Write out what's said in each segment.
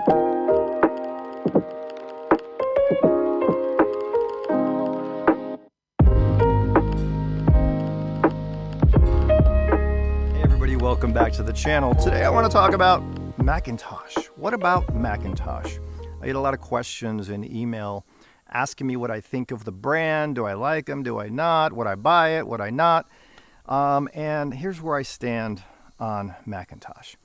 Welcome back to the channel. Today I want to talk about McIntosh. What about McIntosh? I get a lot of questions in email asking me what I think of the brand. Do I like them? Do I not? Would I buy it? Would I not? And here's where I stand on McIntosh.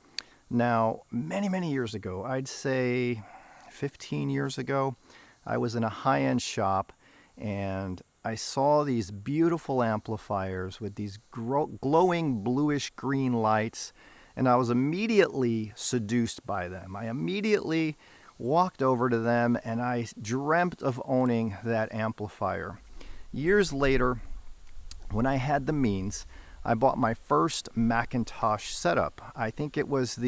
Now, many years ago, I'd say 15 years ago, I was in a high-end shop and I saw these beautiful amplifiers with these glowing bluish green lights, and I was immediately seduced by them. I immediately walked over to them and I dreamt of owning that amplifier. Years later, when I had the means, I bought my first McIntosh setup. I think it was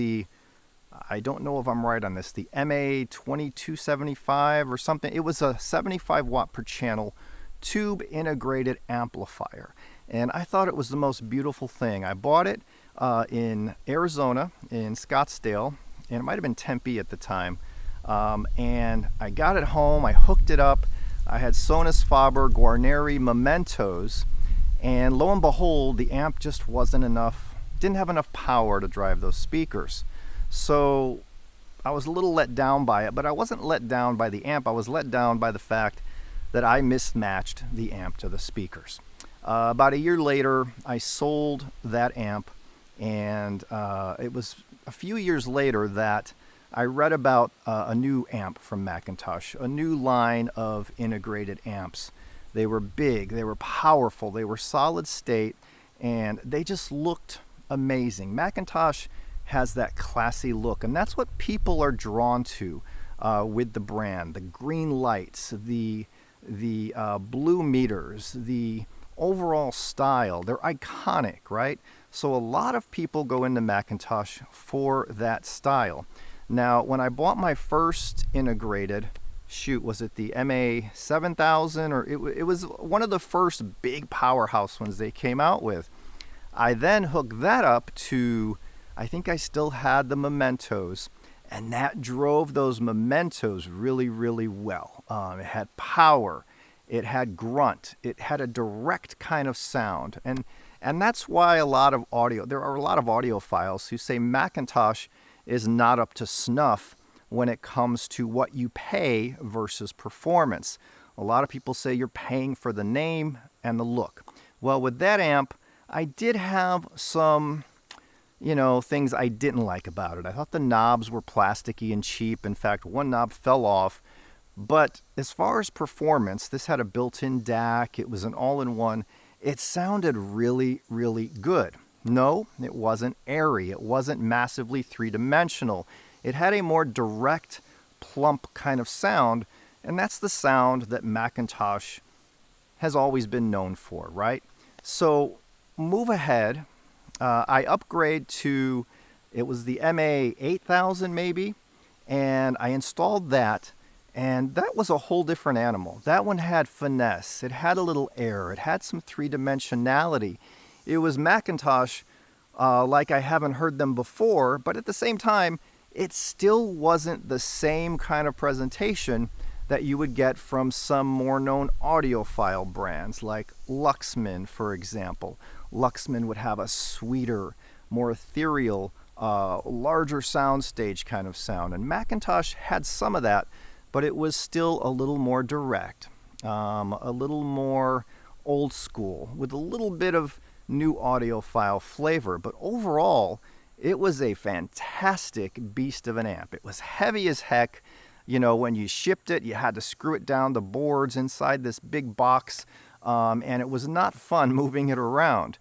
I don't know if I'm right on this, the MA2275 or something. It was a 75 watt per channel tube integrated amplifier, and I thought it was the most beautiful thing. I bought it in Arizona, in Scottsdale, and it might have been Tempe at the time, and I got it home, I hooked it up, I had Sonus Faber Guarneri Mementos, and lo and behold, the amp just didn't have enough power to drive those speakers. So I was a little let down by it, but I wasn't let down by the amp, I was let down by the fact that I mismatched the amp to the speakers. About a year later, I sold that amp, and it was a few years later that I read about a new amp from McIntosh, a new line of integrated amps. They were big, they were powerful, they were solid state, and they just looked amazing. McIntosh has that classy look, and that's what people are drawn to with the brand. The green lights, the blue meters, the overall style, they're iconic, right? So a lot of people go into McIntosh for that style. Now, when I bought my first integrated, was it the MA7000, or it was one of the first big powerhouse ones they came out with. I then hooked that up to, I think I still had the Mementos, and that drove those Mementos really well. It had power, it had grunt, it had a direct kind of sound. And that's why there are a lot of audiophiles who say McIntosh is not up to snuff when it comes to what you pay versus performance. A lot of people say you're paying for the name and the look. Well, with that amp, I did have some things I didn't like about it. I thought the knobs were plasticky and cheap. In fact, one knob fell off. But as far as performance, this had a built-in DAC. It was an all-in-one. It sounded really good. No, it wasn't airy. It wasn't massively three-dimensional. It had a more direct, plump kind of sound, and that's the sound that McIntosh has always been known for, right? So move ahead. I upgrade to, it was the MA8000 maybe, and I installed that, and that was a whole different animal. That one had finesse, it had a little air, it had some three-dimensionality. It was McIntosh like I haven't heard them before, but at the same time, it still wasn't the same kind of presentation that you would get from some more known audiophile brands like Luxman, for example. Luxman would have a sweeter, more ethereal, larger soundstage kind of sound. And McIntosh had some of that, but it was still a little more direct, a little more old school, with a little bit of new audiophile flavor. But overall, it was a fantastic beast of an amp. It was heavy as heck. When you shipped it, you had to screw it down the boards inside this big box, and it was not fun moving it around.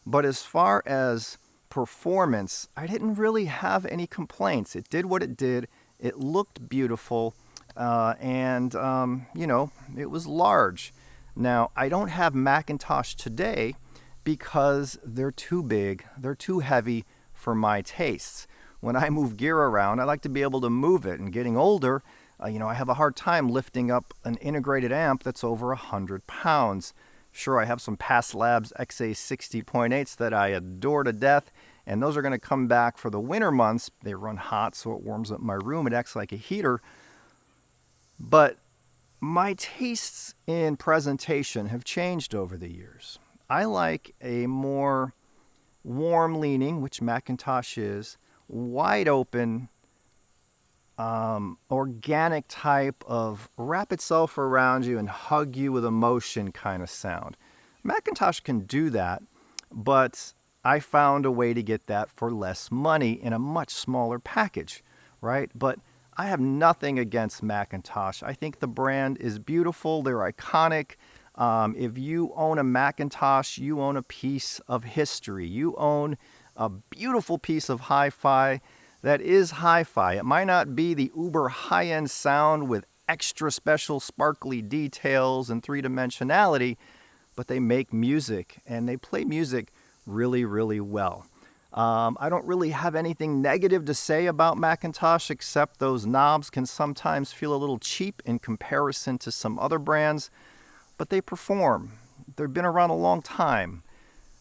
But as far as performance, I didn't really have any complaints. It did what it did. It looked beautiful, and it was large. Now, I don't have McIntosh today because they're too big, they're too heavy for my tastes. When I move gear around, I like to be able to move it, and getting older, I have a hard time lifting up an integrated amp that's over 100 pounds. Sure, I have some Past Labs XA60.8s that I adore to death, and those are going to come back for the winter months. They run hot, so it warms up my room. It acts like a heater. But my tastes in presentation have changed over the years. I like a more warm leaning, which McIntosh is, wide open, organic type of wrap itself around you and hug you with emotion kind of sound. McIntosh can do that, but I found a way to get that for less money in a much smaller package, right? But I have nothing against McIntosh. I think the brand is beautiful. They're iconic. If you own a McIntosh, you own a piece of history. You own a beautiful piece of hi-fi that is hi-fi. It might not be the uber high-end sound with extra special sparkly details and three-dimensionality, but they make music and they play music really, really well. I don't really have anything negative to say about McIntosh, except those knobs can sometimes feel a little cheap in comparison to some other brands, but they perform. They've been around a long time.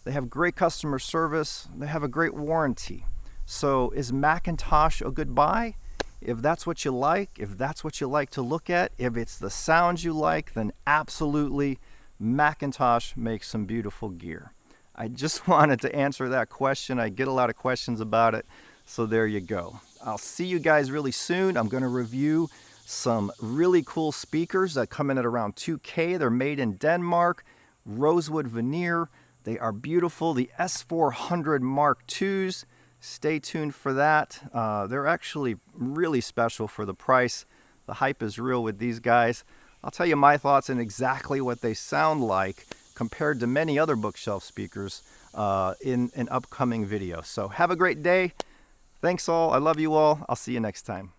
They have great customer service. They have a great warranty. So is McIntosh a good buy? If that's what you like, if that's what you like to look at, if it's the sound you like, then absolutely McIntosh makes some beautiful gear. I just wanted to answer that question. I get a lot of questions about it, so there you go. I'll see you guys really soon. I'm going to review some really cool speakers that come in at around $2K. They're made in Denmark, rosewood veneer. They are beautiful. The S400 Mark IIs. Stay tuned for that. They're actually really special for the price. The hype is real with these guys. I'll tell you my thoughts on exactly what they sound like compared to many other bookshelf speakers in an upcoming video. So have a great day. Thanks all. I love you all. I'll see you next time.